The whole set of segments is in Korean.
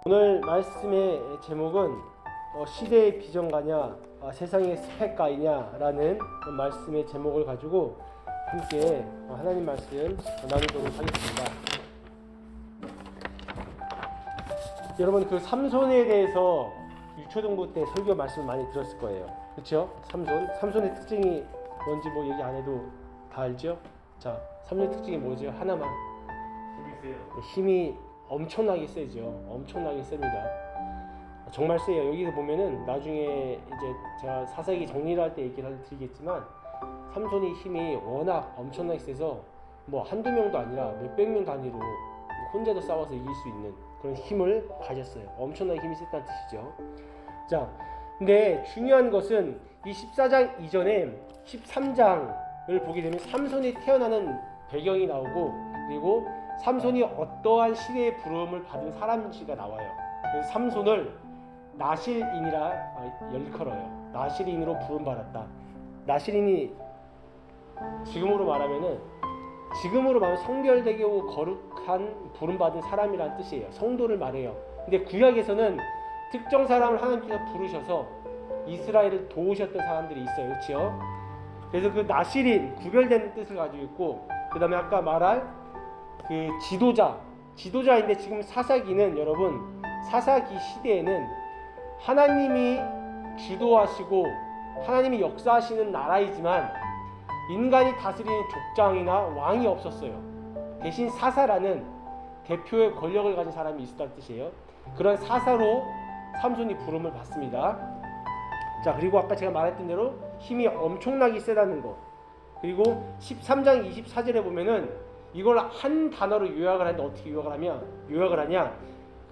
오늘 말씀의 제목은 시대의 비전가냐 세상의 스펙가이냐라는 말씀의 제목을 가지고 함께 하나님 말씀 나누도록 하겠습니다. 여러분 그 삼손에 대해서 유초등부 때 설교 말씀을 많이 들었을 거예요. 그렇죠? 삼손의 특징이 뭔지 뭐 얘기 안 해도 다 알죠? 자, 삼손의 특징이 뭐죠? 하나만. 힘이 엄청나게 세죠. 엄청나게 셉니다. 정말 세요. 여기서 보면은 나중에 이제 제가 사사기 정리를 할 때 얘기를 드리겠지만 삼손이 힘이 워낙 엄청나게 세서 뭐 한두 명도 아니라 몇백 명 단위로 혼자도 싸워서 이길 수 있는 그런 힘을 가졌어요. 엄청나게 힘이 셌다는 뜻이죠. 자, 근데 중요한 것은 이 14장 이전에 13장을 보게 되면 삼손이 태어나는 배경이 나오고 그리고 삼손이 어떠한 시대의 부름을 받은 사람인지가 나와요. 그래서 삼손을 나실인이라 일컬어요. 나실인으로 부름받았다. 나실인이 지금으로 말하면 성별되게 거룩한 부름받은 사람이라는 뜻이에요. 성도를 말해요. 근데 구약에서는 특정 사람을 하나님께서 부르셔서 이스라엘을 도우셨던 사람들이 있어요. 그렇죠? 그래서 그 나실인, 구별되는 뜻을 가지고 있고 그 다음에 아까 말할 그 지도자인데 지금 사사기는 여러분 사사기 시대에는 하나님이 주도하시고 하나님이 역사하시는 나라이지만 인간이 다스리는 족장이나 왕이 없었어요. 대신 사사라는 대표의 권력을 가진 사람이 있었다는 뜻이에요. 그런 사사로 삼손이 부름을 받습니다. 자, 그리고 아까 제가 말했던 대로 힘이 엄청나게 세다는 거. 그리고 13장 24절에 보면은 이걸 한 단어로 요약을 하는데 어떻게 요약을 하냐?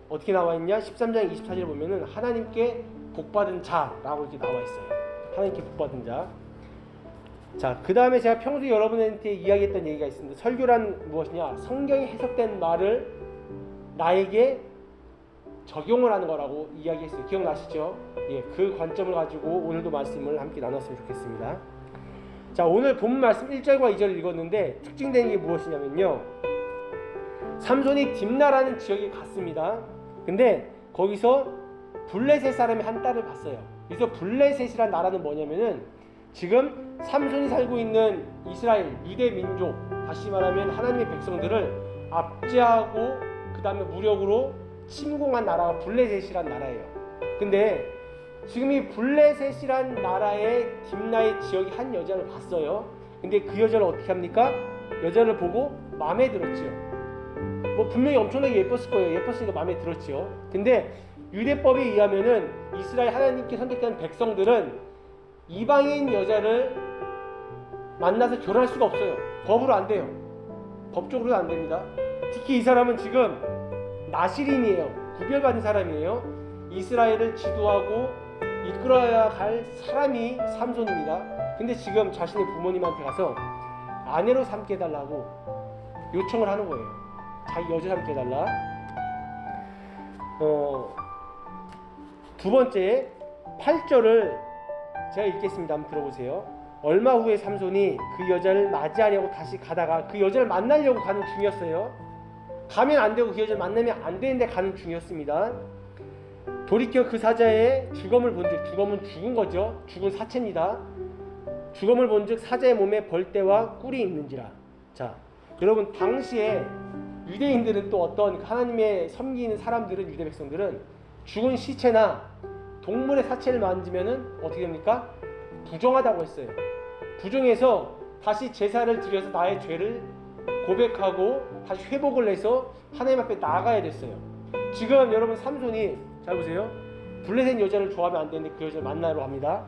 어떻게 나와 있냐? 13장 24절에 보면은 하나님께 복받은 자라고 이렇게 나와 있어요. 하나님께 복받은 자. 자, 그 다음에 제가 평소에 여러분한테 이야기했던 얘기가 있습니다. 설교란 무엇이냐? 성경이 해석된 말을 나에게 적용을 하는 거라고 이야기했어요. 기억나시죠? 예, 그 관점을 가지고 오늘도 말씀을 함께 나눴으면 좋겠습니다. 자, 오늘 본문 말씀 1절과 2절을 읽었는데 특징되는 게 무엇이냐면요, 삼손이 딥나라는 지역에 갔습니다. 근데 거기서 블레셋 사람이 한 딸을 봤어요. 그래서 블레셋이란 나라는 뭐냐면은 지금 삼손이 살고 있는 이스라엘 유대 민족, 다시 말하면 하나님의 백성들을 압제하고 그 다음에 무력으로 침공한 나라가 블레셋이란 나라예요. 근데 지금 이 블레셋이란 나라의 딥나의 지역이 한 여자를 봤어요. 근데 그 여자를 어떻게 합니까? 여자를 보고 마음에 들었지요. 뭐 분명히 엄청나게 예뻤을 거예요. 예뻤으니까 마음에 들었지요. 근데 유대법에 의하면은 이스라엘 하나님께 선택한 백성들은 이방인 여자를 만나서 결혼할 수가 없어요. 법으로 안 돼요. 법적으로도 안 됩니다. 특히 이 사람은 지금 나실인이에요. 구별받은 사람이에요. 이스라엘을 지도하고 이끌어야 갈 사람이 삼손입니다. 근데 지금 자신의 부모님한테 가서 아내로 삼게 해달라고 요청을 하는 거예요. 자기 여자 삼게 해달라. 두 번째 8절을 제가 읽겠습니다. 한번 들어보세요. 얼마 후에 삼손이 그 여자를 맞이하려고 다시 가다가 그 여자를 만나려고 가는 중이었어요. 가면 안 되고 그 여자를 만나면 안 되는데 가는 중이었습니다. 돌이켜 그 사자의 주검을 본즉, 주검은 죽은 거죠. 죽은 사체입니다. 주검을 본즉 사자의 몸에 벌떼와 꿀이 있는지라. 자, 여러분 당시에 유대인들은 또 어떤 하나님의 섬기는 사람들은, 유대 백성들은 죽은 시체나 동물의 사체를 만지면은 어떻게 됩니까? 부정하다고 했어요. 부정해서 다시 제사를 드려서 나의 죄를 고백하고 다시 회복을 해서 하나님 앞에 나아가야 됐어요. 지금 여러분 삼손이 잘 보세요. 블레셋 여자를 좋아하면 안 되는데 그 여자를 만나러 갑니다.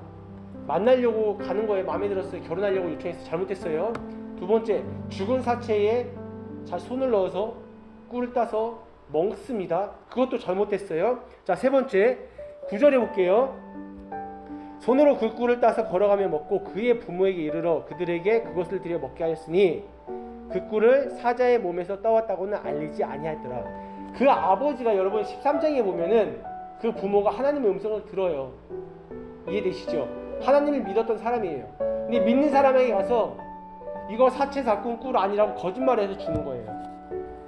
만나려고 가는 거에 마음에 들었어요. 결혼하려고 요청해서 잘못했어요. 두 번째, 죽은 사체에 잘 손을 넣어서 꿀을 따서 먹습니다. 그것도 잘못했어요. 자, 세 번째 9절에 볼게요. 손으로 그 꿀을 따서 걸어가며 먹고 그의 부모에게 이르러 그들에게 그것을 드려 먹게 하였으니 그 꿀을 사자의 몸에서 떠왔다고는 알리지 아니하였더라. 그 아버지가 여러분 13장에 보면은 그 부모가 하나님의 음성을 들어요. 이해되시죠? 하나님을 믿었던 사람이에요. 근데 믿는 사람에게 가서 이거 사체 사꾼 꿀 아니라고 거짓말을 해서 주는 거예요.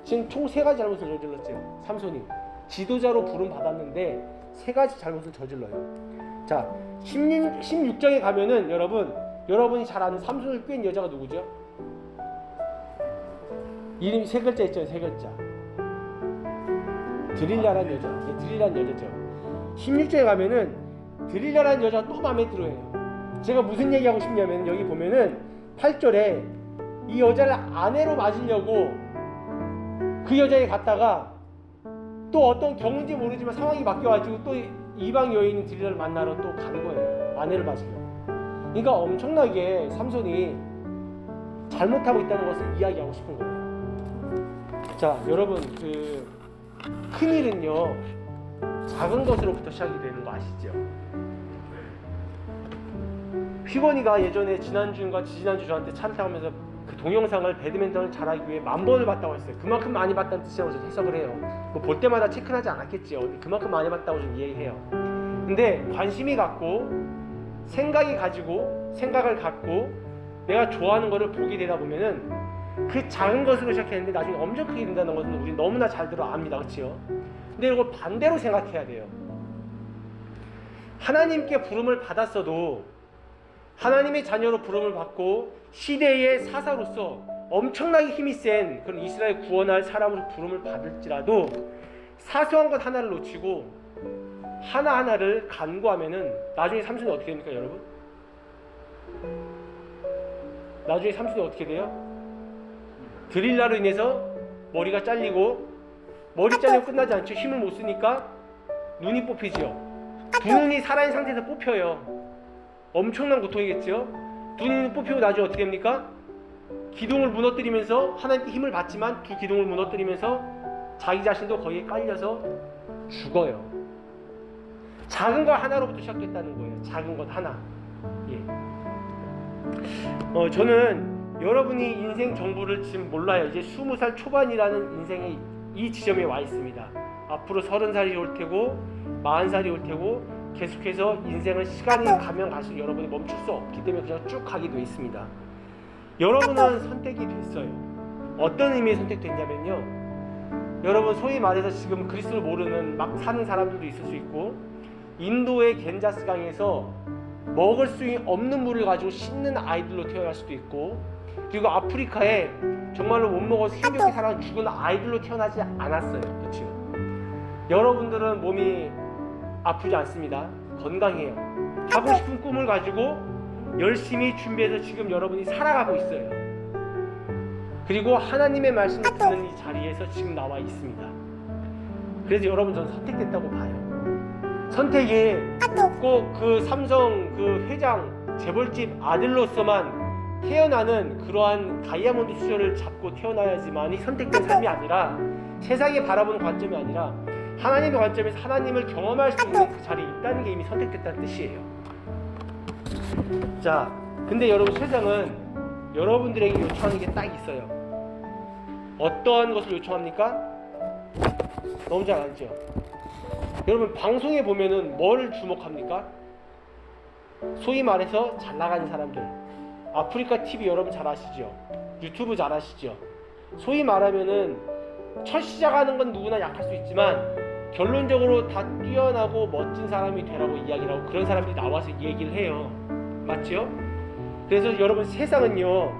지금 총 3가지 잘못을 저질렀죠. 삼손이. 지도자로 부름 받았는데 세 가지 잘못을 저질러요. 자, 16장에 가면은 여러분이 잘 아는 삼손을 꾀는 여자가 누구죠? 이름이 세 글자 있죠, 세 글자. 드릴라라는 여자. 드릴라는 여자죠. 16장에 가면은 드릴라라는 여자가 또 마음에 들어해요. 제가 무슨 얘기하고 싶냐면 여기 보면은 8절에 이 여자를 아내로 맞으려고 그 여자에 갔다가 또 어떤 경우인지 모르지만 상황이 바뀌어가지고 또 이방 여인인 드릴라를 만나러 또 가는 거예요. 아내를 맞으려고. 그러니까 엄청나게 삼손이 잘못하고 있다는 것을 이야기하고 싶은 거예요. 자, 여러분 큰일은요 작은 것으로부터 시작이 되는 거 아시죠? 휘건이가 예전에 지난주인가 지지난주 저한테 차를 타면서 그 동영상을 배드민턴을 잘하기 위해 10,000번을 봤다고 했어요. 그만큼 많이 봤다는 뜻이라고 저는 해석을 해요. 뭐 볼 때마다 체크는 하지 않았겠지요. 그만큼 많이 봤다고 좀 이해해요. 근데 관심이 갖고 생각을 갖고 내가 좋아하는 거를 보게 되다 보면은 그 작은 것으로 시작했는데 나중에 엄청 크게 된다는 것은 우리 너무나 잘 압니다. 그렇죠? 근데 이걸 반대로 생각해야 돼요. 하나님께 부름을 받았어도 하나님의 자녀로 부름을 받고 시대의 사사로서 엄청나게 힘이 센 그런 이스라엘 구원할 사람으로 부름을 받을지라도 사소한 것 하나를 놓치고 하나하나를 간구하면은 나중에 삼손이 어떻게 됩니까, 여러분? 나중에 삼손이 어떻게 돼요? 드릴라로 인해서 머리가 잘리고 머리 잘리고 끝나지 않죠. 힘을 못 쓰니까 눈이 뽑히죠. 두 눈이 살아있는 상태에서 뽑혀요. 엄청난 고통이겠죠. 두 눈이 뽑히고 나중에 어떻게 됩니까? 기둥을 무너뜨리면서 하나님께 힘을 받지만 두 기둥을 무너뜨리면서 자기 자신도 거기에 깔려서 죽어요. 작은 것 하나로부터 시작됐다는 거예요. 작은 것 하나. 예. 저는 여러분이 인생 정보를 지금 몰라요. 이제 20살 초반이라는 인생의 이 지점에 와 있습니다. 앞으로 30살이 올 테고 40살이 올 테고 계속해서 인생을 시간이 가면 갈수록 여러분이 멈출 수 없기 때문에 그냥 쭉 가게 돼 있습니다. 여러분은 선택이 됐어요. 어떤 의미의 선택됐냐면요, 여러분 소위 말해서 지금 그리스도를 모르는 막 사는 사람들도 있을 수 있고 인도의 겐자스 강에서 먹을 수 없는 물을 가지고 씻는 아이들로 태어날 수도 있고 그리고 아프리카에 정말로 못 먹어서 힘겹게 살아가는 죽은 아이들로 태어나지 않았어요. 그렇죠? 여러분들은 몸이 아프지 않습니다. 건강해요. 하고 싶은 꿈을 가지고 열심히 준비해서 지금 여러분이 살아가고 있어요. 그리고 하나님의 말씀을 듣는 이 자리에서 지금 나와 있습니다. 그래서 여러분 저는 선택됐다고 봐요. 선택이 꼭 그 삼성 그 회장 재벌집 아들로서만 태어나는 그러한 다이아몬드 수저를 잡고 태어나야지만이 선택된 삶이 아니라 세상에 바라보는 관점이 아니라 하나님의 관점에서 하나님을 경험할 수 있는 그 자리에 있다는 게 이미 선택됐다는 뜻이에요. 자, 근데 여러분 세상은 여러분들에게 요청하는 게 딱 있어요. 어떠한 것을 요청합니까? 너무 잘 알죠? 여러분 방송에 보면은 뭘 주목합니까? 소위 말해서 잘 나가는 사람들. 아프리카 TV 여러분 잘 아시죠? 유튜브 잘 아시죠? 소위 말하면은 첫 시작하는 건 누구나 약할 수 있지만 결론적으로 다 뛰어나고 멋진 사람이 되라고 이야기를 하고 그런 사람들이 나와서 얘기를 해요. 맞죠? 그래서 여러분 세상은요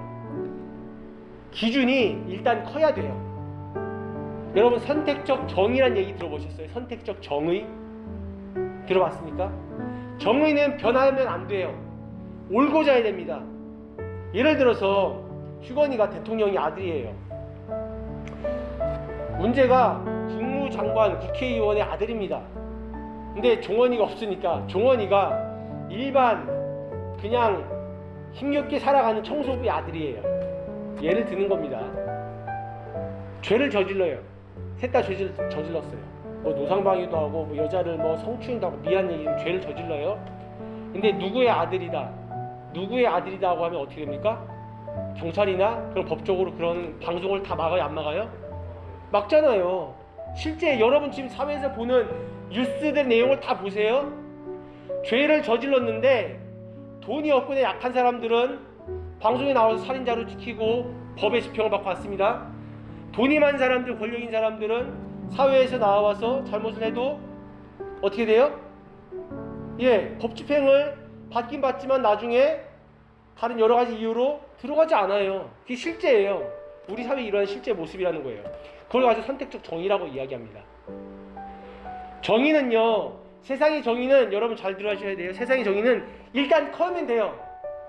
기준이 일단 커야 돼요. 여러분 선택적 정의란 얘기 들어보셨어요? 선택적 정의? 들어봤습니까? 정의는 변하면 안 돼요. 올고자 해야 됩니다. 예를 들어서 휴건이가 대통령의 아들이에요. 문제가 국무장관 국회의원의 아들입니다. 근데 종원이가 없으니까 종원이가 일반 그냥 힘겹게 살아가는 청소부의 아들이에요. 예를 드는 겁니다. 죄를 저질러요. 셋 다 저질렀어요. 뭐 노상방위도 하고 뭐 여자를 뭐 성추행도 하고 미안 얘기면 죄를 저질러요. 근데 누구의 아들이다 하고 하면 어떻게 됩니까? 경찰이나 그런 법적으로 그런 방송을 다 막아요, 안 막아요? 막잖아요. 실제 여러분 지금 사회에서 보는 뉴스들 내용을 다 보세요. 죄를 저질렀는데 돈이 없고 약한 사람들은 방송에 나와서 살인자로 찍히고 법의 지평을 받고 왔습니다. 돈이 많은 사람들, 권력인 사람들은 사회에서 나와서 잘못을 해도 어떻게 돼요? 법 집행을 받긴 받지만 나중에 다른 여러 가지 이유로 들어가지 않아요. 그게 실제예요. 우리 사회에 일어나는 실제 모습이라는 거예요. 그걸 가지고 선택적 정의라고 이야기합니다. 정의는요, 세상의 정의는 여러분 잘 들어하셔야 돼요. 세상의 정의는 일단 커면 돼요.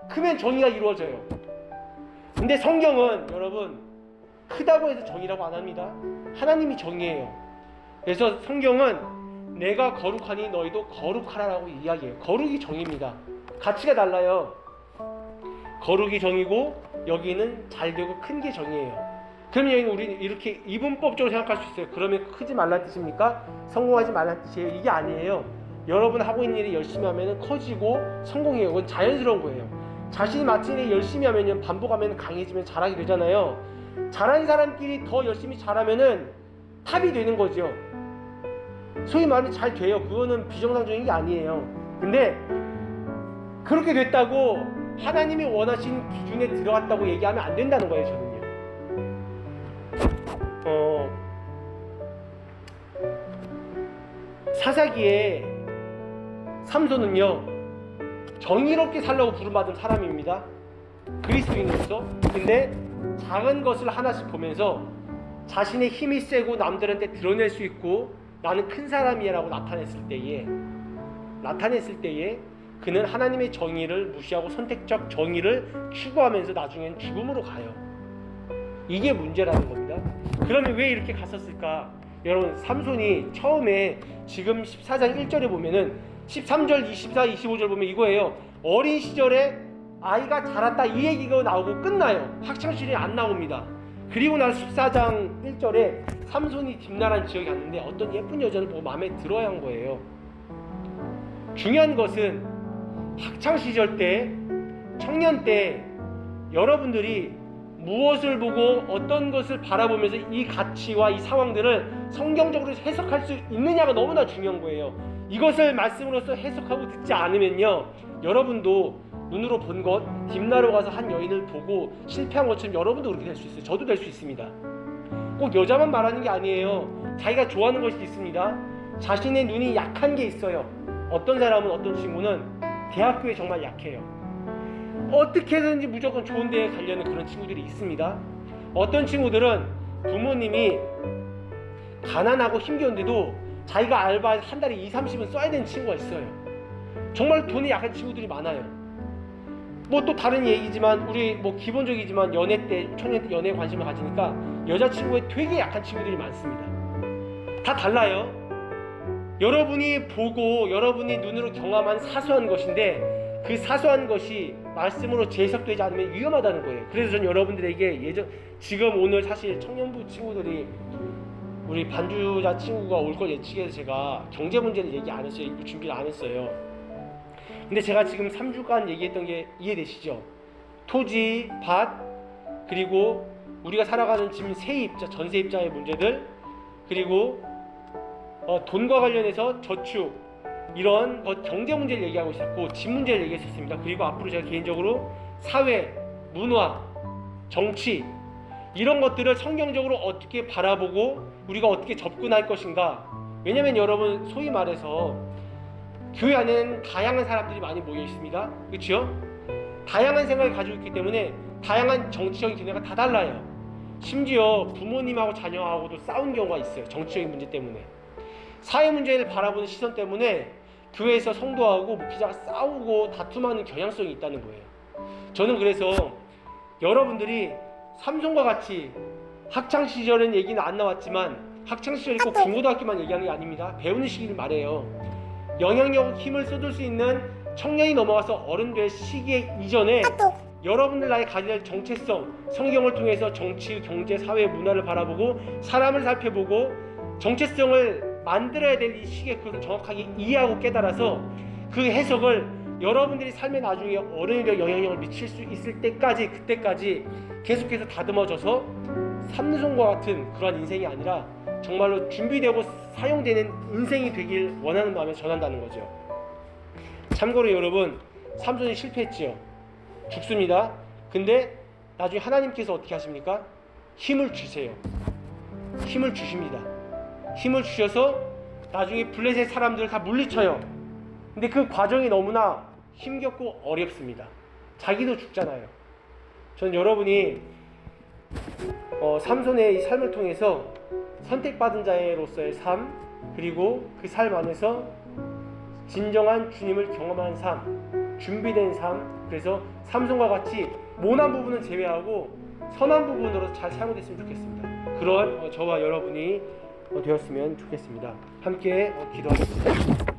크면 정의가 이루어져요. 근데 성경은 여러분 크다고 해서 정의라고 안 합니다. 하나님이 정의예요. 그래서 성경은 내가 거룩하니 너희도 거룩하라라고 이야기해요. 거룩이 정의입니다. 가치가 달라요. 거룩이 정의고 여기는 잘되고 큰 게 정의예요. 그러면 우리는 이렇게 이분법적으로 생각할 수 있어요. 그러면 크지 말라는 뜻입니까? 성공하지 말라는 뜻이에요? 이게 아니에요. 여러분 하고 있는 일을 열심히 하면 커지고 성공해요. 그건 자연스러운 거예요. 자신이 맡은 일 열심히 하면 반복하면 강해지면 잘하게 되잖아요. 잘하는 사람끼리 더 열심히 잘하면은 탑이 되는 거죠. 소위 말하면 잘 돼요. 그거는 비정상적인 게 아니에요. 근데 그렇게 됐다고 하나님이 원하신 기준에 들어갔다고 얘기하면 안 된다는 거예요. 저는요. 사사기에 삼손은요 정의롭게 살려고 부름받은 사람입니다. 그리스도인으로서. 근데 작은 것을 하나씩 보면서 자신의 힘이 세고 남들한테 드러낼 수 있고 나는 큰 사람이야 라고 나타냈을 때에 그는 하나님의 정의를 무시하고 선택적 정의를 추구하면서 나중엔 죽음으로 가요. 이게 문제라는 겁니다. 그러면 왜 이렇게 갔었을까? 여러분, 삼손이 처음에 지금 14장 1절에 보면은 13절, 24, 25절 보면 이거예요. 어린 시절에 아이가 자랐다 이 얘기가 나오고 끝나요. 학창시절이 안 나옵니다. 그리고 나서 14장 1절에 삼손이 딥나라는 지역에 갔는데 어떤 예쁜 여자를 보고 마음에 들어야 한 거예요. 중요한 것은 학창시절 때, 청년 때 여러분들이 무엇을 보고 어떤 것을 바라보면서 이 가치와 이 상황들을 성경적으로 해석할 수 있느냐가 너무나 중요한 거예요. 이것을 말씀으로서 해석하고 듣지 않으면요 여러분도 눈으로 본 것, 딥나로 가서 한 여인을 보고 실패한 것처럼 여러분도 그렇게 될 수 있어요. 저도 될 수 있습니다. 꼭 여자만 말하는 게 아니에요. 자기가 좋아하는 것이 있습니다. 자신의 눈이 약한 게 있어요. 어떤 사람은, 어떤 친구는 대학교에 정말 약해요. 어떻게든지 무조건 좋은 데에 가려는 그런 친구들이 있습니다. 어떤 친구들은 부모님이 가난하고 힘겨운데도 자기가 알바 한 달에 20-30은 써야 되는 친구가 있어요. 정말 돈이 약한 친구들이 많아요. 뭐 또 다른 얘기지만 우리 뭐 기본적이지만 연애 때, 청년 때 연애에 관심을 가지니까 여자친구에 되게 약한 친구들이 많습니다. 다 달라요. 여러분이 보고 여러분이 눈으로 경험한 사소한 것인데 그 사소한 것이 말씀으로 재해석되지 않으면 위험하다는 거예요. 그래서 전 여러분들에게 지금 오늘 사실 청년부 친구들이 우리 반주자 친구가 올 걸 예측해서 제가 경제 문제를 얘기 안 했어요. 준비를 안 했어요. 근데 제가 지금 3주간 얘기했던 게 이해되시죠? 토지, 밭, 그리고 우리가 살아가는 지금 세입자, 전세입자의 문제들, 그리고 돈과 관련해서 저축, 이런 경제 문제를 얘기하고 있었고 집 문제를 얘기했었습니다. 그리고 앞으로 제가 개인적으로 사회, 문화, 정치 이런 것들을 성경적으로 어떻게 바라보고 우리가 어떻게 접근할 것인가. 왜냐면 여러분 소위 말해서 교회 안에는 다양한 사람들이 많이 모여 있습니다. 그렇죠? 다양한 생각을 가지고 있기 때문에 다양한 정치적인 견해가 다 달라요. 심지어 부모님하고 자녀하고도 싸운 경우가 있어요. 정치적인 문제 때문에. 사회 문제를 바라보는 시선 때문에 교회에서 성도하고 목회자가 싸우고 다툼하는 경향성이 있다는 거예요. 저는 그래서 여러분들이 삼손과 같이 학창시절은 얘기는 안 나왔지만 학창시절이 꼭 중고등학교만 얘기하는 게 아닙니다. 배우는 시기를 말해요. 영향력, 힘을 쏟을 수 있는 청년이 넘어가서 어른 될 시기에 이전에 여러분들 나의 가져야 할 정체성, 성경을 통해서 정치, 경제, 사회, 문화를 바라보고 사람을 살펴보고 정체성을 만들어야 될 이 시기에 그것을 정확하게 이해하고 깨달아서 그 해석을 여러분들이 삶의 나중에 어른이 되어 영향력을 미칠 수 있을 때까지, 그때까지 계속해서 다듬어져서 삼손과 같은 그러한 인생이 아니라 정말로 준비되고 사용되는 인생이 되길 원하는 마음에 전한다는 거죠. 참고로 여러분, 삼손이 실패했지요. 죽습니다. 근데 나중에 하나님께서 어떻게 하십니까? 힘을 주세요. 힘을 주십니다. 힘을 주셔서 나중에 블레셋 사람들을 다 물리쳐요. 근데 그 과정이 너무나 힘겹고 어렵습니다. 자기도 죽잖아요. 전 여러분이 삼손의 이 삶을 통해서 선택받은 자로서의 삶, 그리고 그 삶 안에서 진정한 주님을 경험한 삶, 준비된 삶, 그래서 삼손과 같이 모난 부분은 제외하고 선한 부분으로 잘 사용됐으면 좋겠습니다. 그런 저와 여러분이 되었으면 좋겠습니다. 함께 기도하겠습니다.